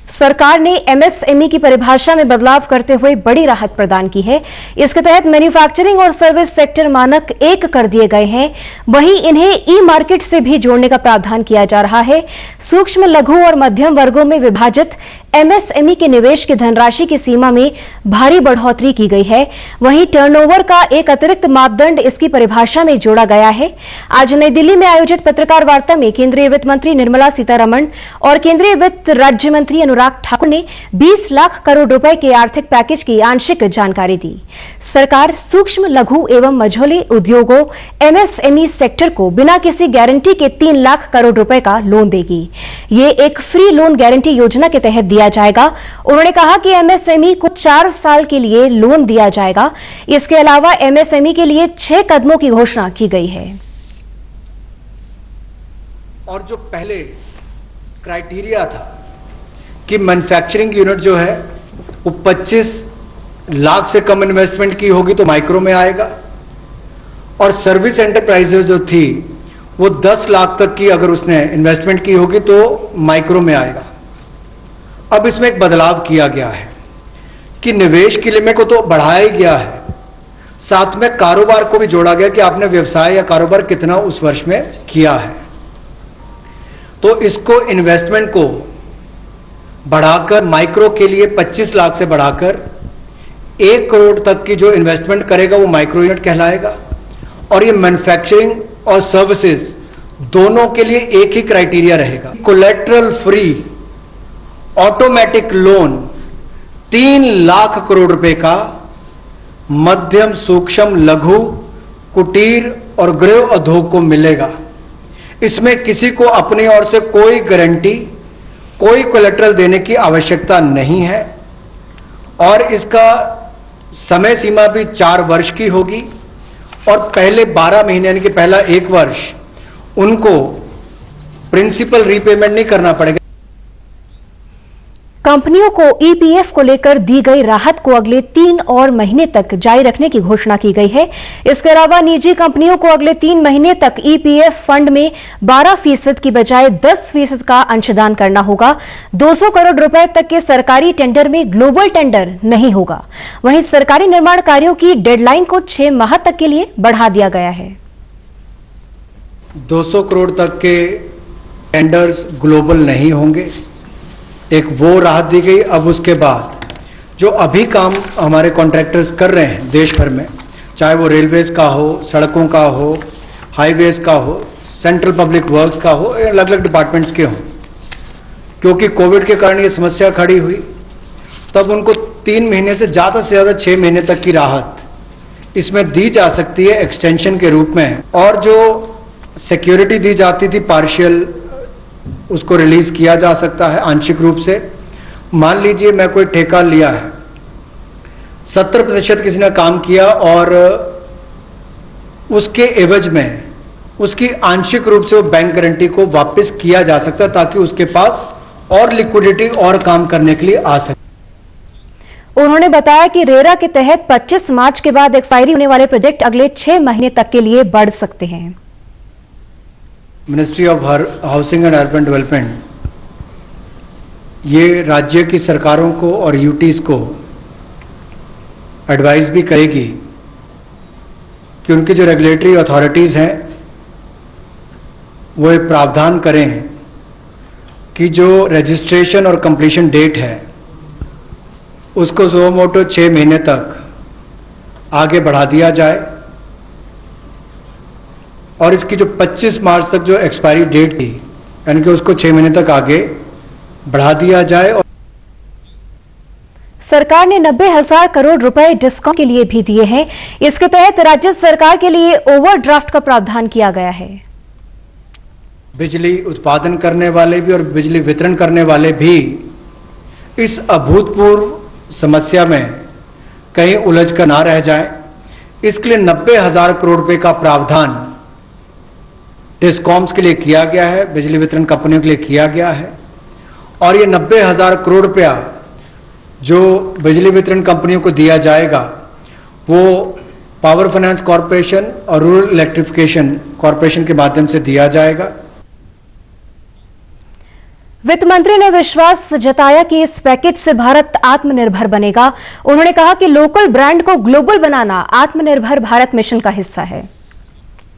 सरकार ने एमएसएमई की परिभाषा में बदलाव करते हुए बड़ी राहत प्रदान की है। इसके तहत मैन्युफैक्चरिंग और सर्विस सेक्टर मानक 1 कर दिए गए हैं। वहीं इन्हें ई मार्केट से भी जोड़ने का प्रावधान किया जा रहा है। सूक्ष्म, लघु और मध्यम वर्गों में विभाजित एमएसएमई के निवेश की धनराशि की सीमा में भारी बढ़ोतरी की गई है। वहीं टर्नओवर का एक अतिरिक्त मापदंड इसकी परिभाषा में जोड़ा गया है। आज नई दिल्ली में आयोजित पत्रकार वार्ता में केंद्रीय वित्त मंत्री निर्मला सीतारमण और केंद्रीय वित्त राज्य मंत्री अनुराग ठाकुर ने 20 लाख करोड़ रुपए के आर्थिक पैकेज की आंशिक जानकारी दी। सरकार सूक्ष्म, लघु एवं मझोले उद्योगों एमएसएमई सेक्टर को बिना किसी गारंटी के 3 लाख करोड़ रुपए का लोन देगी। ये एक फ्री लोन गारंटी योजना के तहत दिया जाएगा। उन्होंने कहा कि एमएसएमई को 4 साल के लिए लोन दिया जाएगा। इसके अलावा एमएसएमई के लिए 6 कदमों की घोषणा की गई है। और जो पहले क्राइटेरिया था कि मैन्युफैक्चरिंग यूनिट जो है वो 25 लाख से कम इन्वेस्टमेंट की होगी तो माइक्रो में आएगा, और सर्विस एंटरप्राइजेज जो थी वो 10 लाख तक की अगर उसने इन्वेस्टमेंट की होगी तो माइक्रो में आएगा। अब इसमें एक बदलाव किया गया है कि निवेश की लिमिट को तो बढ़ाया ही गया है, साथ में कारोबार को भी जोड़ा गया कि आपने व्यवसाय या कारोबार कितना उस वर्ष में किया है। तो इसको इन्वेस्टमेंट को बढ़ाकर माइक्रो के लिए 25 लाख से बढ़ाकर 1 करोड़ तक की जो इन्वेस्टमेंट करेगा वो माइक्रो यूनिट कहलाएगा। और ये मैन्युफैक्चरिंग और सर्विसेज दोनों के लिए एक ही क्राइटेरिया रहेगा। Collateral free automatic loan 3 lakh crore रुपए का मध्यम, सूक्ष्म, लघु, कुटीर और गृह उद्योग को मिलेगा। इसमें किसी को अपनी ओर से कोई गारंटी, कोई कोलेटरल देने की आवश्यकता नहीं है, और इसका समय सीमा भी 4 वर्ष की होगी, और पहले 12 महीने यानी कि पहला 1 वर्ष उनको प्रिंसिपल रीपेमेंट नहीं करना पड़ेगा। कंपनियों को ईपीएफ को लेकर दी गई राहत को अगले 3 और महीने तक जारी रखने की घोषणा की गई है। इसके अलावा निजी कंपनियों को अगले 3 महीने तक ईपीएफ फंड में 12% की बजाय 10% का अंशदान करना होगा। 200 करोड़ रुपए तक के सरकारी टेंडर में ग्लोबल टेंडर नहीं होगा। वहीं सरकारी निर्माण कार्यों की डेडलाइन को 6 माह तक के लिए बढ़ा दिया गया है। 200 करोड़ तक के टेंडर्स ग्लोबल नहीं होंगे, एक वो राहत दी गई। अब उसके बाद जो अभी काम हमारे कॉन्ट्रैक्टर्स कर रहे हैं देश भर में, चाहे वो रेलवेज का हो, सड़कों का हो, हाईवेज का हो, सेंट्रल पब्लिक वर्क्स का हो, अलग अलग डिपार्टमेंट्स के हों, क्योंकि कोविड के कारण ये समस्या खड़ी हुई, तब उनको 3 महीने से ज़्यादा 6 महीने तक की राहत इसमें दी जा सकती है एक्सटेंशन के रूप में। और जो सिक्योरिटी दी जाती थी पार्शियल, उसको रिलीज किया जा सकता है आंशिक रूप से। मान लीजिए मैं कोई ठेका लिया है, 70% किसी ने काम किया और उसके एवज में उसकी आंशिक रूप से वो बैंक गारंटी को वापस किया जा सकता है, ताकि उसके पास और लिक्विडिटी और काम करने के लिए आ सके। उन्होंने बताया कि रेरा के तहत 25 मार्च के बाद एक्सपायरी होने वाले प्रोजेक्ट अगले 6 महीने तक के लिए बढ़ सकते हैं। Ministry of housing and urban development ये राज्य की सरकारों को और यूटीज को एडवाइस भी करेगी कि उनकी जो रेगुलेटरी अथॉरिटीज़ हैं वो एक प्रावधान करें कि जो रजिस्ट्रेशन और कंप्लीशन डेट है उसको सो मोटो 6 महीने तक आगे बढ़ा दिया जाए, और इसकी जो 25 मार्च तक जो एक्सपायरी डेट थी यानी कि उसको 6 महीने तक आगे बढ़ा दिया जाए। और सरकार ने 90,000 करोड़ रुपए डिस्कॉम के लिए भी दिए हैं। इसके तहत राज्य सरकार के लिए ओवरड्राफ्ट का प्रावधान किया गया है। बिजली उत्पादन करने वाले भी और बिजली वितरण करने वाले भी इस अभूतपूर्व समस्या में कहीं उलझ कर ना रह जाए, इसके लिए 90,000 करोड़ रुपए का प्रावधान डिस्कॉम्स के लिए किया गया है, बिजली वितरण कंपनियों के लिए किया गया है। और ये 90,000 करोड़ रुपया जो बिजली वितरण कंपनियों को दिया जाएगा वो पावर फाइनेंस कॉरपोरेशन और रूरल इलेक्ट्रिफिकेशन कॉरपोरेशन के माध्यम से दिया जाएगा। वित्त मंत्री ने विश्वास जताया कि इस पैकेज से भारत आत्मनिर्भर बनेगा। उन्होंने कहा कि लोकल ब्रांड को ग्लोबल बनाना आत्मनिर्भर भारत मिशन का हिस्सा है।